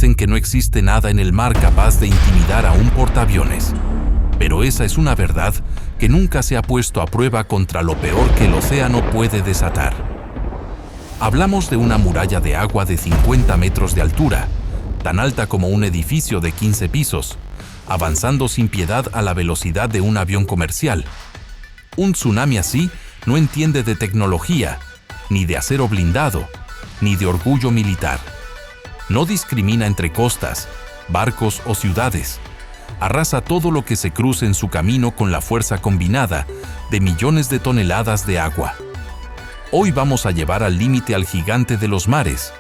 Dicen que no existe nada en el mar capaz de intimidar a un portaaviones. Pero esa es una verdad que nunca se ha puesto a prueba contra lo peor que el océano puede desatar. Hablamos de una muralla de agua de 50 metros de altura, tan alta como un edificio de 15 pisos, avanzando sin piedad a la velocidad de un avión comercial. Un tsunami así no entiende de tecnología, ni de acero blindado, ni de orgullo militar. No discrimina entre costas, barcos o ciudades. Arrasa todo lo que se cruce en su camino con la fuerza combinada de millones de toneladas de agua. Hoy vamos a llevar al límite al gigante de los mares,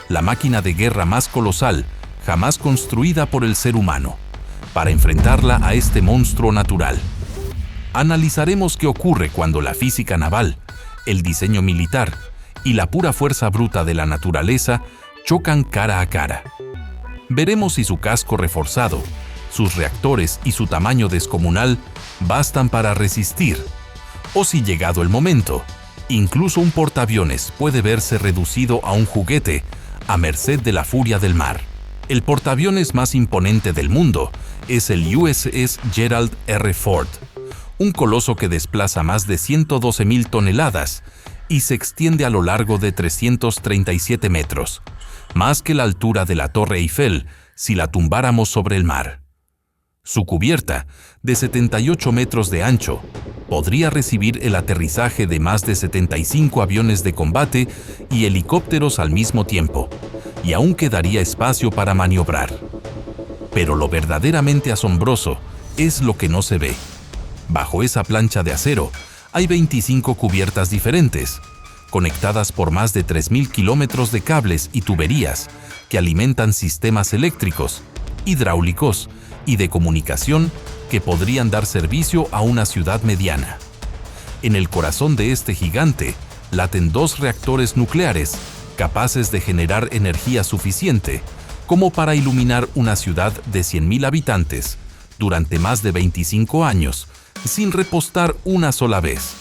la máquina de guerra más colosal jamás construida por el ser humano, para enfrentarla a este monstruo natural. Analizaremos qué ocurre cuando la física naval, el diseño militar y la pura fuerza bruta de la naturaleza chocan cara a cara. Veremos si su casco reforzado, sus reactores y su tamaño descomunal bastan para resistir, o si llegado el momento, incluso un portaaviones puede verse reducido a un juguete a merced de la furia del mar. El portaaviones más imponente del mundo es el USS Gerald R. Ford, un coloso que desplaza más de 112.000 toneladas y se extiende a lo largo de 337 metros, más que la altura de la Torre Eiffel si la tumbáramos sobre el mar. Su cubierta, de 78 metros de ancho, podría recibir el aterrizaje de más de 75 aviones de combate y helicópteros al mismo tiempo, y aún quedaría espacio para maniobrar. Pero lo verdaderamente asombroso es lo que no se ve. Bajo esa plancha de acero hay 25 cubiertas diferentes, conectadas por más de 3.000 kilómetros de cables y tuberías que alimentan sistemas eléctricos, hidráulicos y de comunicación que podrían dar servicio a una ciudad mediana. En el corazón de este gigante laten 2 reactores nucleares capaces de generar energía suficiente como para iluminar una ciudad de 100.000 habitantes durante más de 25 años sin repostar una sola vez.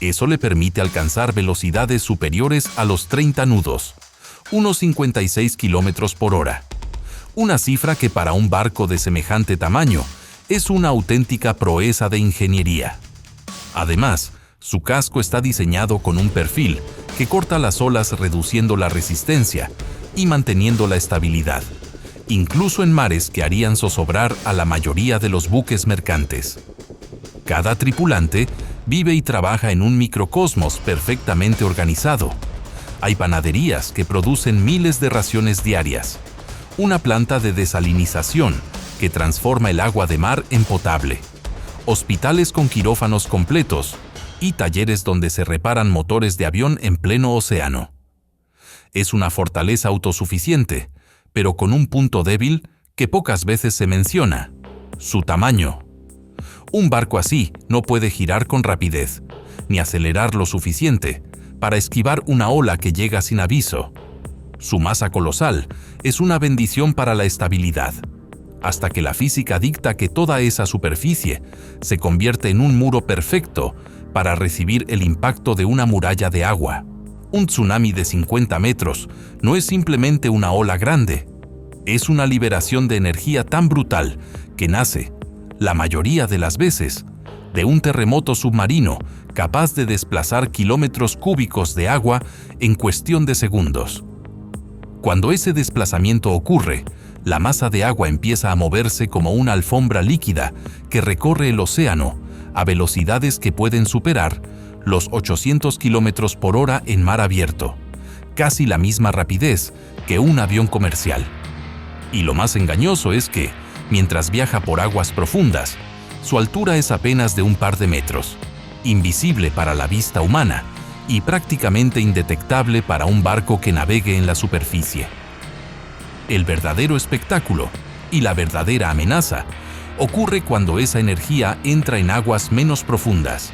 Eso le permite alcanzar velocidades superiores a los 30 nudos, unos 56 kilómetros por hora. Una cifra que para un barco de semejante tamaño es una auténtica proeza de ingeniería. Además, su casco está diseñado con un perfil que corta las olas reduciendo la resistencia y manteniendo la estabilidad, incluso en mares que harían zozobrar a la mayoría de los buques mercantes. Cada tripulante vive y trabaja en un microcosmos perfectamente organizado. Hay panaderías que producen miles de raciones diarias, una planta de desalinización que transforma el agua de mar en potable, hospitales con quirófanos completos y talleres donde se reparan motores de avión en pleno océano. Es una fortaleza autosuficiente, pero con un punto débil que pocas veces se menciona: su tamaño. Un barco así no puede girar con rapidez, ni acelerar lo suficiente para esquivar una ola que llega sin aviso. Su masa colosal es una bendición para la estabilidad, hasta que la física dicta que toda esa superficie se convierte en un muro perfecto para recibir el impacto de una muralla de agua. Un tsunami de 50 metros no es simplemente una ola grande, es una liberación de energía tan brutal que nace, la mayoría de las veces, de un terremoto submarino capaz de desplazar kilómetros cúbicos de agua en cuestión de segundos. Cuando ese desplazamiento ocurre, la masa de agua empieza a moverse como una alfombra líquida que recorre el océano a velocidades que pueden superar los 800 kilómetros por hora en mar abierto, casi la misma rapidez que un avión comercial. Y lo más engañoso es que, mientras viaja por aguas profundas, su altura es apenas de un par de metros, invisible para la vista humana y prácticamente indetectable para un barco que navegue en la superficie. El verdadero espectáculo y la verdadera amenaza ocurre cuando esa energía entra en aguas menos profundas.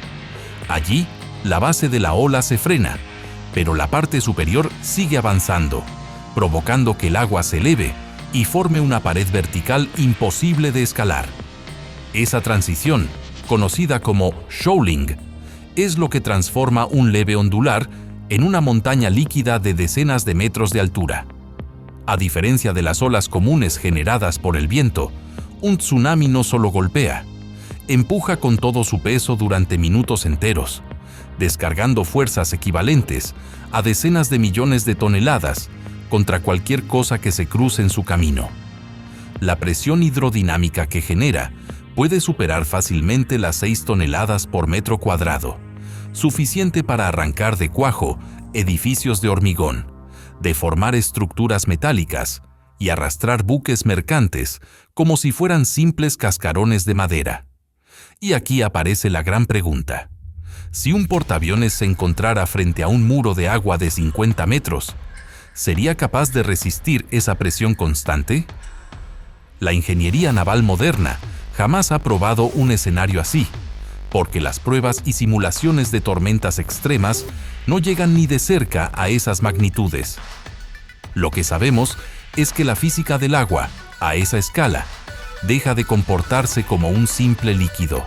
Allí, la base de la ola se frena, pero la parte superior sigue avanzando, provocando que el agua se eleve y forme una pared vertical imposible de escalar. Esa transición, conocida como shoaling, es lo que transforma un leve ondular en una montaña líquida de decenas de metros de altura. A diferencia de las olas comunes generadas por el viento, un tsunami no solo golpea, empuja con todo su peso durante minutos enteros, descargando fuerzas equivalentes a decenas de millones de toneladas contra cualquier cosa que se cruce en su camino. La presión hidrodinámica que genera puede superar fácilmente las 6 toneladas por metro cuadrado, suficiente para arrancar de cuajo edificios de hormigón, deformar estructuras metálicas y arrastrar buques mercantes como si fueran simples cascarones de madera. Y aquí aparece la gran pregunta. Si un portaaviones se encontrara frente a un muro de agua de 50 metros, ¿sería capaz de resistir esa presión constante? La ingeniería naval moderna jamás ha probado un escenario así, porque las pruebas y simulaciones de tormentas extremas no llegan ni de cerca a esas magnitudes. Lo que sabemos es que la física del agua, a esa escala, deja de comportarse como un simple líquido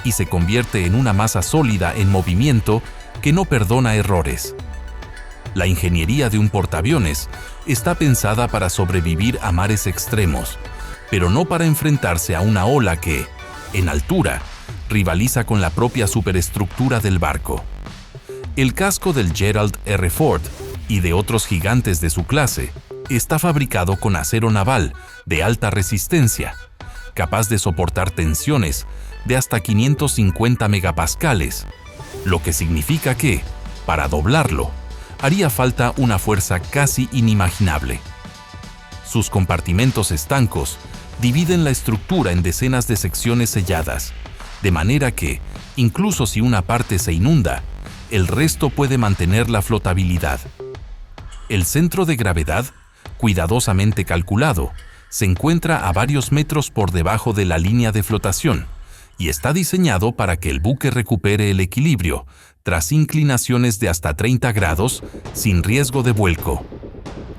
y se convierte en una masa sólida en movimiento que no perdona errores. La ingeniería de un portaaviones está pensada para sobrevivir a mares extremos, pero no para enfrentarse a una ola que, en altura, rivaliza con la propia superestructura del barco. El casco del Gerald R. Ford y de otros gigantes de su clase está fabricado con acero naval de alta resistencia, capaz de soportar tensiones de hasta 550 megapascales, lo que significa que, para doblarlo, haría falta una fuerza casi inimaginable. Sus compartimentos estancos dividen la estructura en decenas de secciones selladas, de manera que, incluso si una parte se inunda, el resto puede mantener la flotabilidad. El centro de gravedad, cuidadosamente calculado, se encuentra a varios metros por debajo de la línea de flotación y está diseñado para que el buque recupere el equilibrio tras inclinaciones de hasta 30 grados sin riesgo de vuelco.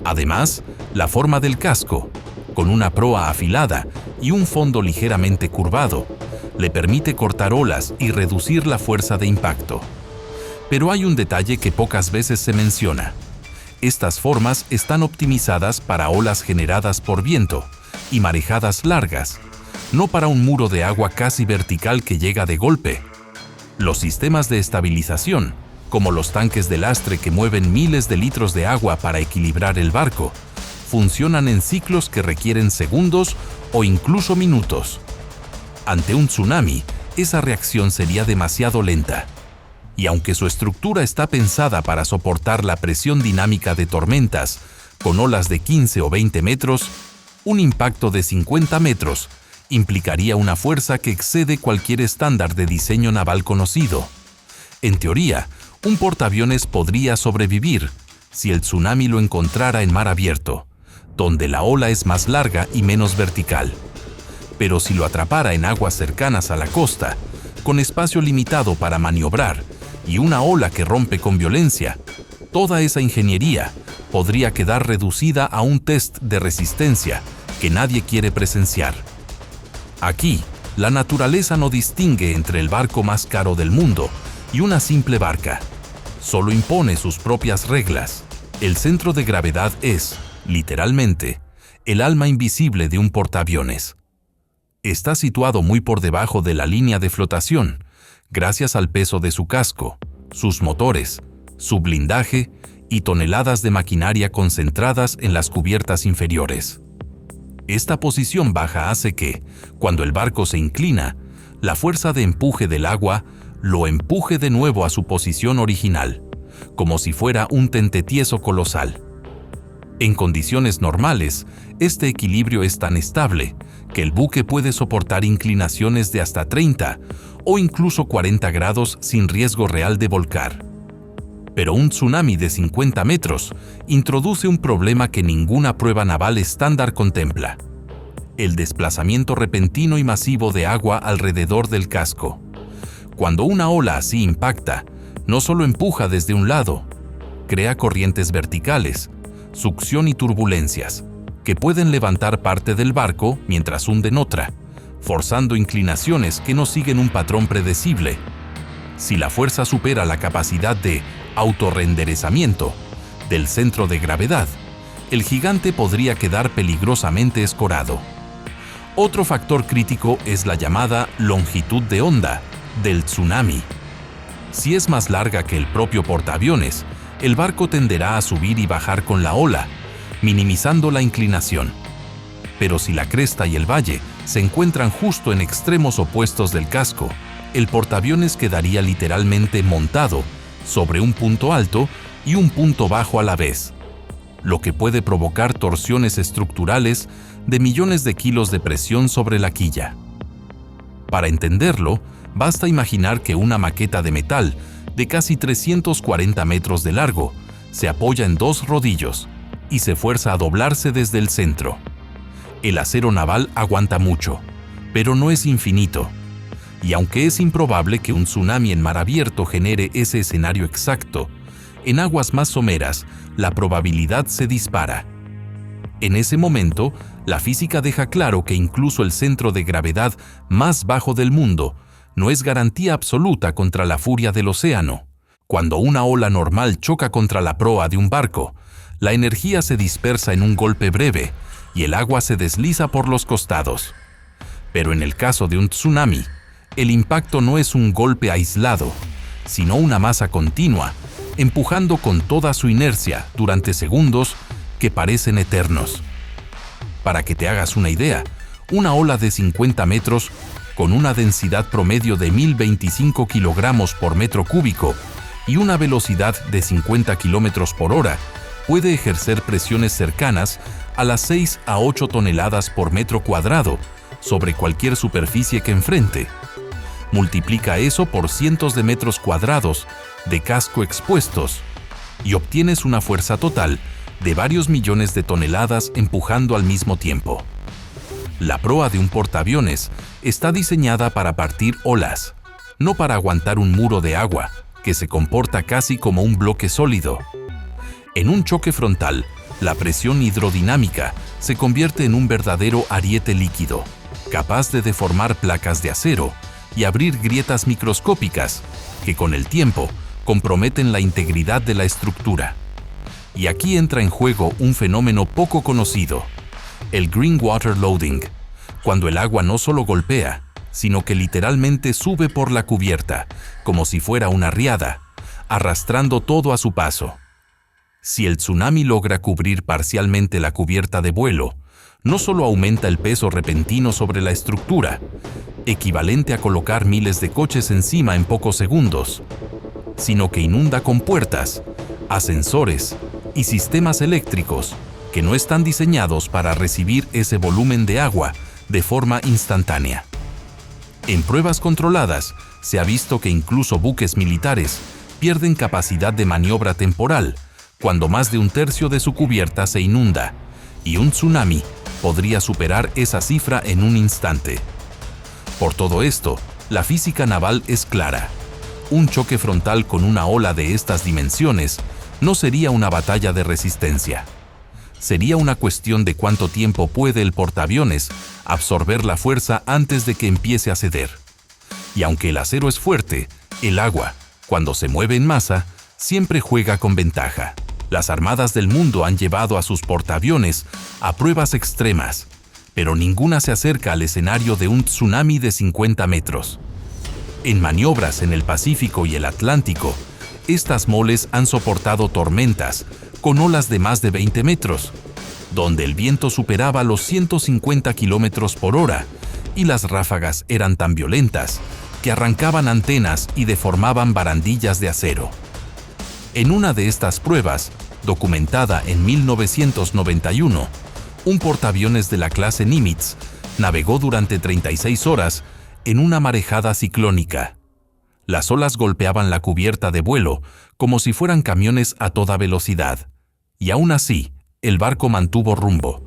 Además, la forma del casco, con una proa afilada y un fondo ligeramente curvado, le permite cortar olas y reducir la fuerza de impacto. Pero hay un detalle que pocas veces se menciona. Estas formas están optimizadas para olas generadas por viento y marejadas largas, no para un muro de agua casi vertical que llega de golpe. Los sistemas de estabilización, como los tanques de lastre que mueven miles de litros de agua para equilibrar el barco, funcionan en ciclos que requieren segundos o incluso minutos. Ante un tsunami, esa reacción sería demasiado lenta. Y aunque su estructura está pensada para soportar la presión dinámica de tormentas con olas de 15 o 20 metros, un impacto de 50 metros implicaría una fuerza que excede cualquier estándar de diseño naval conocido. En teoría, un portaaviones podría sobrevivir si el tsunami lo encontrara en mar abierto, donde la ola es más larga y menos vertical. Pero si lo atrapara en aguas cercanas a la costa, con espacio limitado para maniobrar y una ola que rompe con violencia, toda esa ingeniería podría quedar reducida a un test de resistencia que nadie quiere presenciar. Aquí, la naturaleza no distingue entre el barco más caro del mundo y una simple barca. Solo impone sus propias reglas. El centro de gravedad es, literalmente, el alma invisible de un portaaviones. Está situado muy por debajo de la línea de flotación, gracias al peso de su casco, sus motores, su blindaje y toneladas de maquinaria concentradas en las cubiertas inferiores. Esta posición baja hace que, cuando el barco se inclina, la fuerza de empuje del agua lo empuje de nuevo a su posición original, como si fuera un tentetieso colosal. En condiciones normales, este equilibrio es tan estable que el buque puede soportar inclinaciones de hasta 30 o incluso 40 grados sin riesgo real de volcar. Pero un tsunami de 50 metros introduce un problema que ninguna prueba naval estándar contempla: el desplazamiento repentino y masivo de agua alrededor del casco. Cuando una ola así impacta, no solo empuja desde un lado, crea corrientes verticales, succión y turbulencias, que pueden levantar parte del barco mientras hunden otra, forzando inclinaciones que no siguen un patrón predecible. Si la fuerza supera la capacidad de autorreenderezamiento del centro de gravedad, el gigante podría quedar peligrosamente escorado. Otro factor crítico es la llamada longitud de onda del tsunami. Si es más larga que el propio portaaviones, el barco tenderá a subir y bajar con la ola, minimizando la inclinación. Pero si la cresta y el valle se encuentran justo en extremos opuestos del casco, el portaaviones quedaría literalmente montado sobre un punto alto y un punto bajo a la vez, lo que puede provocar torsiones estructurales de millones de kilos de presión sobre la quilla. Para entenderlo, basta imaginar que una maqueta de metal de casi 340 metros de largo se apoya en dos rodillos y se fuerza a doblarse desde el centro. El acero naval aguanta mucho, pero no es infinito. Y aunque es improbable que un tsunami en mar abierto genere ese escenario exacto, en aguas más someras la probabilidad se dispara. En ese momento, la física deja claro que incluso el centro de gravedad más bajo del mundo no es garantía absoluta contra la furia del océano. Cuando una ola normal choca contra la proa de un barco, la energía se dispersa en un golpe breve y el agua se desliza por los costados. Pero en el caso de un tsunami, el impacto no es un golpe aislado, sino una masa continua, empujando con toda su inercia durante segundos que parecen eternos. Para que te hagas una idea, una ola de 50 metros, con una densidad promedio de 1025 kilogramos por metro cúbico y una velocidad de 50 kilómetros por hora, puede ejercer presiones cercanas a las 6 a 8 toneladas por metro cuadrado sobre cualquier superficie que enfrente. Multiplica eso por cientos de metros cuadrados de casco expuestos y obtienes una fuerza total de varios millones de toneladas empujando al mismo tiempo. La proa de un portaaviones está diseñada para partir olas, no para aguantar un muro de agua que se comporta casi como un bloque sólido. En un choque frontal, la presión hidrodinámica se convierte en un verdadero ariete líquido, capaz de deformar placas de acero y abrir grietas microscópicas que con el tiempo comprometen la integridad de la estructura. Y aquí entra en juego un fenómeno poco conocido, el green water loading, cuando el agua no solo golpea, sino que literalmente sube por la cubierta, como si fuera una riada, arrastrando todo a su paso. Si el tsunami logra cubrir parcialmente la cubierta de vuelo, no solo aumenta el peso repentino sobre la estructura, equivalente a colocar miles de coches encima en pocos segundos, sino que inunda con puertas, ascensores y sistemas eléctricos que no están diseñados para recibir ese volumen de agua de forma instantánea. En pruebas controladas, se ha visto que incluso buques militares pierden capacidad de maniobra temporal cuando más de un tercio de su cubierta se inunda, y un tsunami podría superar esa cifra en un instante. Por todo esto, la física naval es clara. Un choque frontal con una ola de estas dimensiones no sería una batalla de resistencia. Sería una cuestión de cuánto tiempo puede el portaaviones absorber la fuerza antes de que empiece a ceder. Y aunque el acero es fuerte, el agua, cuando se mueve en masa, siempre juega con ventaja. Las armadas del mundo han llevado a sus portaaviones a pruebas extremas, pero ninguna se acerca al escenario de un tsunami de 50 metros. En maniobras en el Pacífico y el Atlántico, estas moles han soportado tormentas con olas de más de 20 metros, donde el viento superaba los 150 kilómetros por hora y las ráfagas eran tan violentas que arrancaban antenas y deformaban barandillas de acero. En una de estas pruebas, documentada en 1991, un portaaviones de la clase Nimitz navegó durante 36 horas en una marejada ciclónica. Las olas golpeaban la cubierta de vuelo como si fueran camiones a toda velocidad, y aún así, el barco mantuvo rumbo,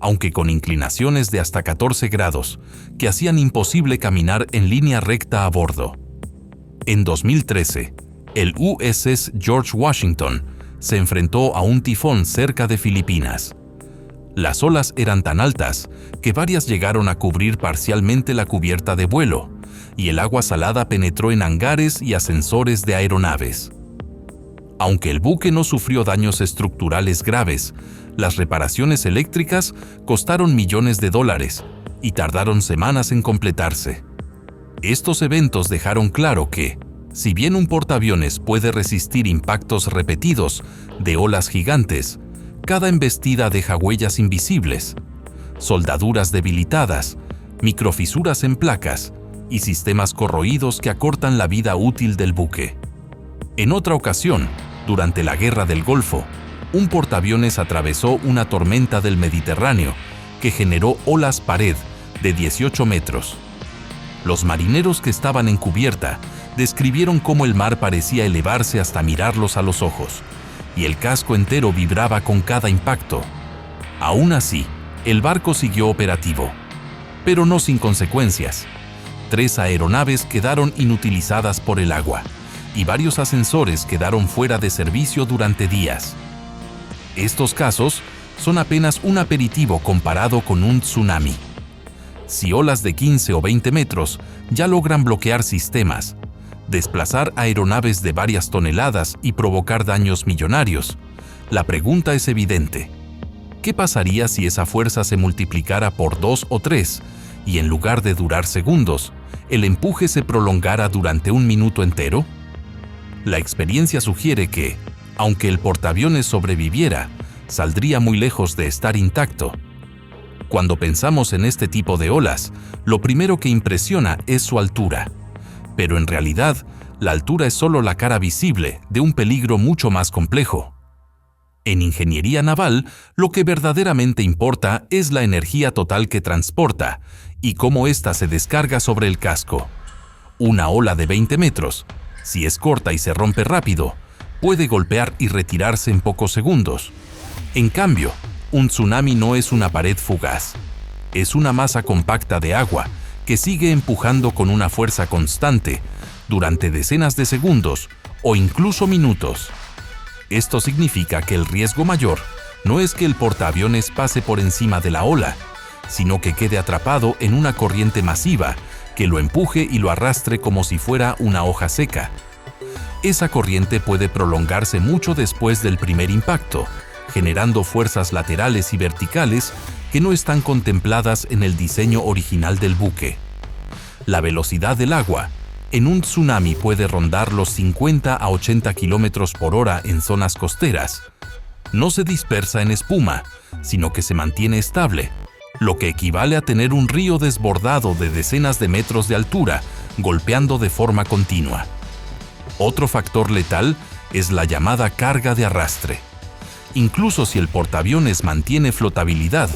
aunque con inclinaciones de hasta 14 grados, que hacían imposible caminar en línea recta a bordo. En 2013, el USS George Washington se enfrentó a un tifón cerca de Filipinas. Las olas eran tan altas que varias llegaron a cubrir parcialmente la cubierta de vuelo, y el agua salada penetró en hangares y ascensores de aeronaves. Aunque el buque no sufrió daños estructurales graves, Las reparaciones eléctricas costaron millones de dólares y tardaron semanas en completarse. Estos eventos dejaron claro que, si bien un portaaviones puede resistir impactos repetidos de olas gigantes, cada embestida deja huellas invisibles, soldaduras debilitadas, microfisuras en placas y sistemas corroídos que acortan la vida útil del buque. En otra ocasión, durante la Guerra del Golfo, un portaaviones atravesó una tormenta del Mediterráneo que generó olas pared de 18 metros. Los marineros que estaban en cubierta describieron cómo el mar parecía elevarse hasta mirarlos a los ojos, y el casco entero vibraba con cada impacto. Aún así, el barco siguió operativo, pero no sin consecuencias. 3 aeronaves quedaron inutilizadas por el agua, y varios ascensores quedaron fuera de servicio durante días. Estos casos son apenas un aperitivo comparado con un tsunami. Si olas de 15 o 20 metros ya logran bloquear sistemas, desplazar aeronaves de varias toneladas y provocar daños millonarios, la pregunta es evidente. ¿Qué pasaría si esa fuerza se multiplicara por 2 o 3 y en lugar de durar segundos, el empuje se prolongara durante un minuto entero? La experiencia sugiere que, aunque el portaaviones sobreviviera, saldría muy lejos de estar intacto. Cuando pensamos en este tipo de olas, lo primero que impresiona es su altura. Pero en realidad, la altura es solo la cara visible de un peligro mucho más complejo. En ingeniería naval, lo que verdaderamente importa es la energía total que transporta y cómo ésta se descarga sobre el casco. Una ola de 20 metros, si es corta y se rompe rápido, puede golpear y retirarse en pocos segundos. En cambio, un tsunami no es una pared fugaz. Es una masa compacta de agua que sigue empujando con una fuerza constante durante decenas de segundos o incluso minutos. Esto significa que el riesgo mayor no es que el portaaviones pase por encima de la ola, sino que quede atrapado en una corriente masiva que lo empuje y lo arrastre como si fuera una hoja seca. Esa corriente puede prolongarse mucho después del primer impacto, generando fuerzas laterales y verticales que no están contempladas en el diseño original del buque. La velocidad del agua en un tsunami puede rondar los 50 a 80 km por hora en zonas costeras. No se dispersa en espuma, sino que se mantiene estable, lo que equivale a tener un río desbordado de decenas de metros de altura, golpeando de forma continua. Otro factor letal es la llamada carga de arrastre. Incluso si el portaaviones mantiene flotabilidad,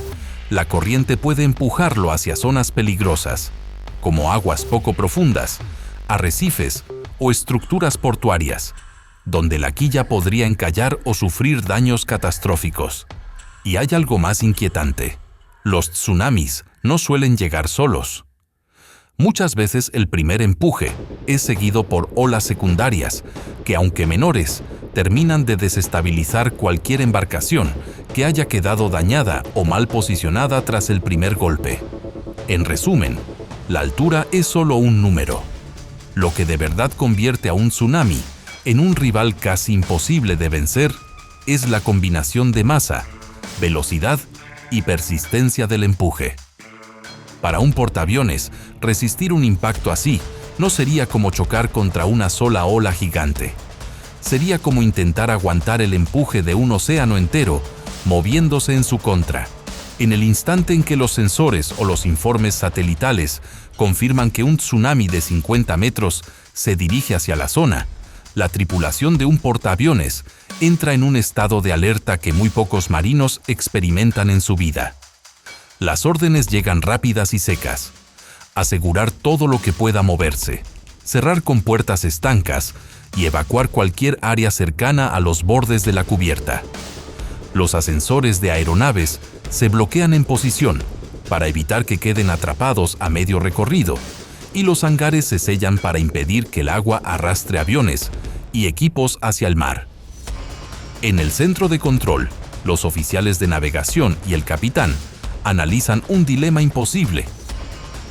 la corriente puede empujarlo hacia zonas peligrosas, como aguas poco profundas, arrecifes o estructuras portuarias, donde la quilla podría encallar o sufrir daños catastróficos. Y hay algo más inquietante. Los tsunamis no suelen llegar solos. Muchas veces el primer empuje es seguido por olas secundarias que, aunque menores, terminan de desestabilizar cualquier embarcación que haya quedado dañada o mal posicionada tras el primer golpe. En resumen, la altura es solo un número. Lo que de verdad convierte a un tsunami en un rival casi imposible de vencer es la combinación de masa, velocidad y persistencia del empuje. Para un portaaviones, resistir un impacto así no sería como chocar contra una sola ola gigante. Sería como intentar aguantar el empuje de un océano entero, moviéndose en su contra. En el instante en que los sensores o los informes satelitales confirman que un tsunami de 50 metros se dirige hacia la zona, la tripulación de un portaaviones entra en un estado de alerta que muy pocos marinos experimentan en su vida. Las órdenes llegan rápidas y secas. Asegurar todo lo que pueda moverse, cerrar con puertas estancas y evacuar cualquier área cercana a los bordes de la cubierta. Los ascensores de aeronaves se bloquean en posición para evitar que queden atrapados a medio recorrido, y los hangares se sellan para impedir que el agua arrastre aviones y equipos hacia el mar. En el centro de control, los oficiales de navegación y el capitán analizan un dilema imposible: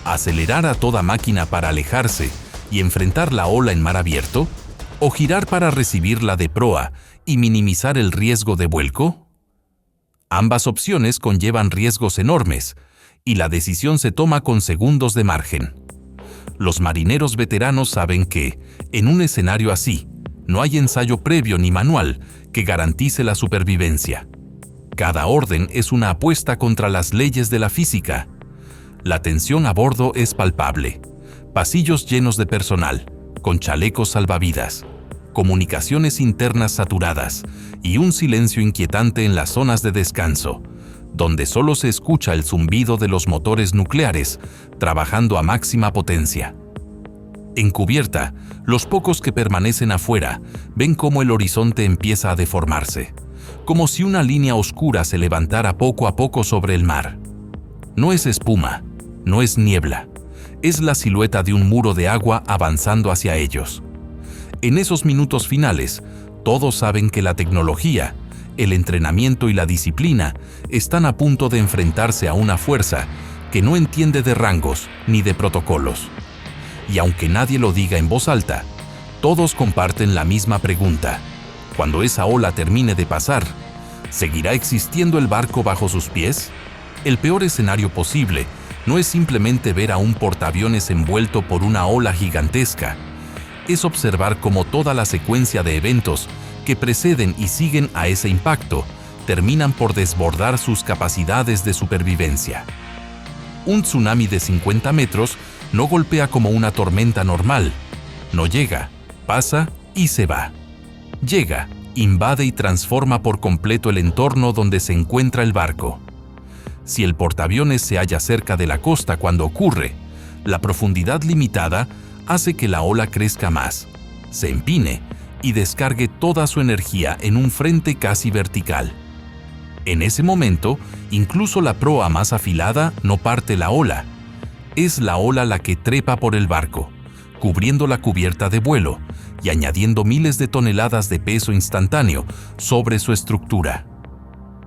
acelerar a toda máquina para alejarse y enfrentar la ola en mar abierto, o girar para recibirla de proa y minimizar el riesgo de vuelco. Ambas opciones conllevan riesgos enormes, y la decisión se toma con segundos de margen. Los marineros veteranos saben que, en un escenario así, no hay ensayo previo ni manual que garantice la supervivencia. Cada orden es una apuesta contra las leyes de la física. La tensión a bordo es palpable. Pasillos llenos de personal, con chalecos salvavidas, comunicaciones internas saturadas y un silencio inquietante en las zonas de descanso, donde solo se escucha el zumbido de los motores nucleares trabajando a máxima potencia. En cubierta, los pocos que permanecen afuera ven cómo el horizonte empieza a deformarse, como si una línea oscura se levantara poco a poco sobre el mar. No es espuma, no es niebla, es la silueta de un muro de agua avanzando hacia ellos. En esos minutos finales, todos saben que la tecnología, el entrenamiento y la disciplina están a punto de enfrentarse a una fuerza que no entiende de rangos ni de protocolos. Y aunque nadie lo diga en voz alta, todos comparten la misma pregunta. Cuando esa ola termine de pasar, ¿seguirá existiendo el barco bajo sus pies? El peor escenario posible no es simplemente ver a un portaaviones envuelto por una ola gigantesca. Es observar cómo toda la secuencia de eventos que preceden y siguen a ese impacto terminan por desbordar sus capacidades de supervivencia. Un tsunami de 50 metros no golpea como una tormenta normal. No llega, pasa y se va. Llega, invade y transforma por completo el entorno donde se encuentra el barco. Si el portaaviones se halla cerca de la costa cuando ocurre, la profundidad limitada hace que la ola crezca más, se empine y descargue toda su energía en un frente casi vertical. En ese momento, incluso la proa más afilada no parte la ola. Es la ola la que trepa por el barco, cubriendo la cubierta de vuelo y añadiendo miles de toneladas de peso instantáneo sobre su estructura.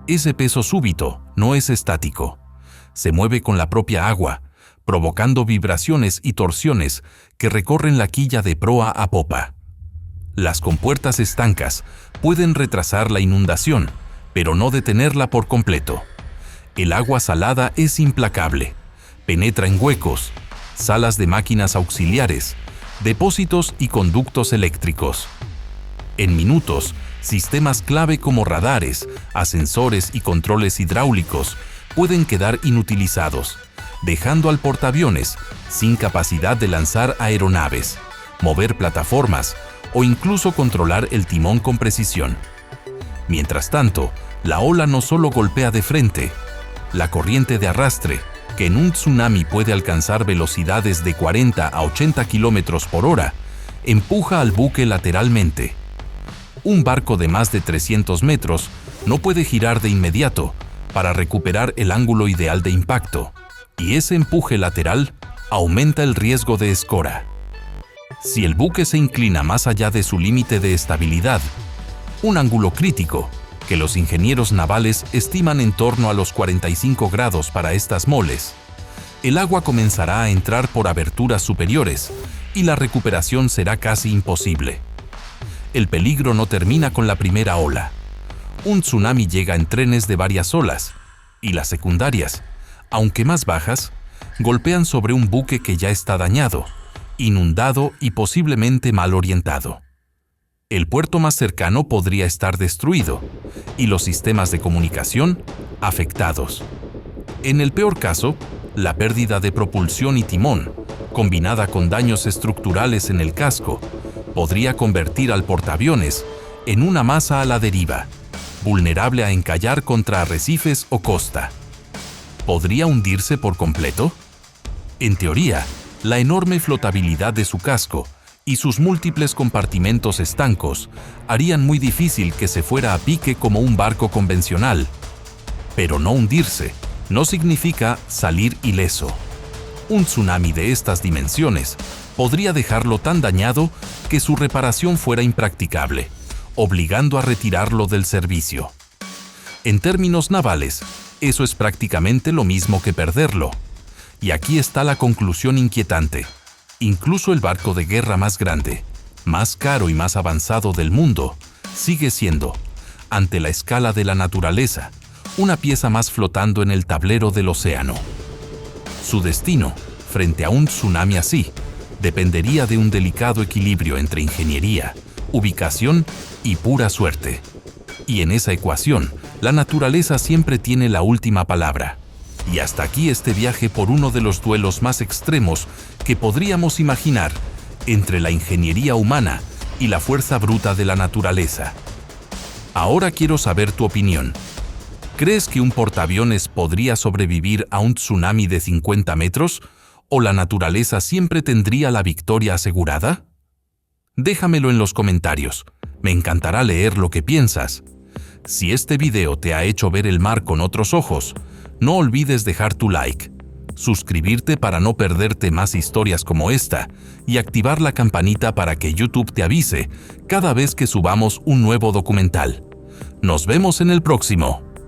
Ese peso súbito no es estático. Se mueve con la propia agua, provocando vibraciones y torsiones que recorren la quilla de proa a popa. Las compuertas estancas pueden retrasar la inundación, pero no detenerla por completo. El agua salada es implacable. Penetra en huecos, salas de máquinas auxiliares, depósitos y conductos eléctricos. En minutos, sistemas clave como radares, ascensores y controles hidráulicos pueden quedar inutilizados, dejando al portaaviones sin capacidad de lanzar aeronaves, mover plataformas o incluso controlar el timón con precisión. Mientras tanto, la ola no solo golpea de frente, la corriente de arrastre, que en un tsunami puede alcanzar velocidades de 40 a 80 kilómetros por hora, empuja al buque lateralmente. Un barco de más de 300 metros no puede girar de inmediato para recuperar el ángulo ideal de impacto, y ese empuje lateral aumenta el riesgo de escora. Si el buque se inclina más allá de su límite de estabilidad, un ángulo crítico, que los ingenieros navales estiman en torno a los 45 grados para estas moles, el agua comenzará a entrar por aberturas superiores y la recuperación será casi imposible. El peligro no termina con la primera ola. Un tsunami llega en trenes de varias olas, y las secundarias, aunque más bajas, golpean sobre un buque que ya está dañado, inundado y posiblemente mal orientado. El puerto más cercano podría estar destruido y los sistemas de comunicación afectados. En el peor caso, la pérdida de propulsión y timón, combinada con daños estructurales en el casco, podría convertir al portaaviones en una masa a la deriva, vulnerable a encallar contra arrecifes o costa. ¿Podría hundirse por completo? En teoría, la enorme flotabilidad de su casco y sus múltiples compartimentos estancos harían muy difícil que se fuera a pique como un barco convencional. Pero no hundirse no significa salir ileso. Un tsunami de estas dimensiones podría dejarlo tan dañado que su reparación fuera impracticable, obligando a retirarlo del servicio. En términos navales, eso es prácticamente lo mismo que perderlo. Y aquí está la conclusión inquietante. Incluso el barco de guerra más grande, más caro y más avanzado del mundo, sigue siendo, ante la escala de la naturaleza, una pieza más flotando en el tablero del océano. Su destino, frente a un tsunami así, dependería de un delicado equilibrio entre ingeniería, ubicación y pura suerte. Y en esa ecuación, la naturaleza siempre tiene la última palabra. Y hasta aquí este viaje por uno de los duelos más extremos que podríamos imaginar entre la ingeniería humana y la fuerza bruta de la naturaleza. Ahora quiero saber tu opinión. ¿Crees que un portaaviones podría sobrevivir a un tsunami de 50 metros o la naturaleza siempre tendría la victoria asegurada? Déjamelo en los comentarios. Me encantará leer lo que piensas. Si este video te ha hecho ver el mar con otros ojos, no olvides dejar tu like, suscribirte para no perderte más historias como esta y activar la campanita para que YouTube te avise cada vez que subamos un nuevo documental. Nos vemos en el próximo.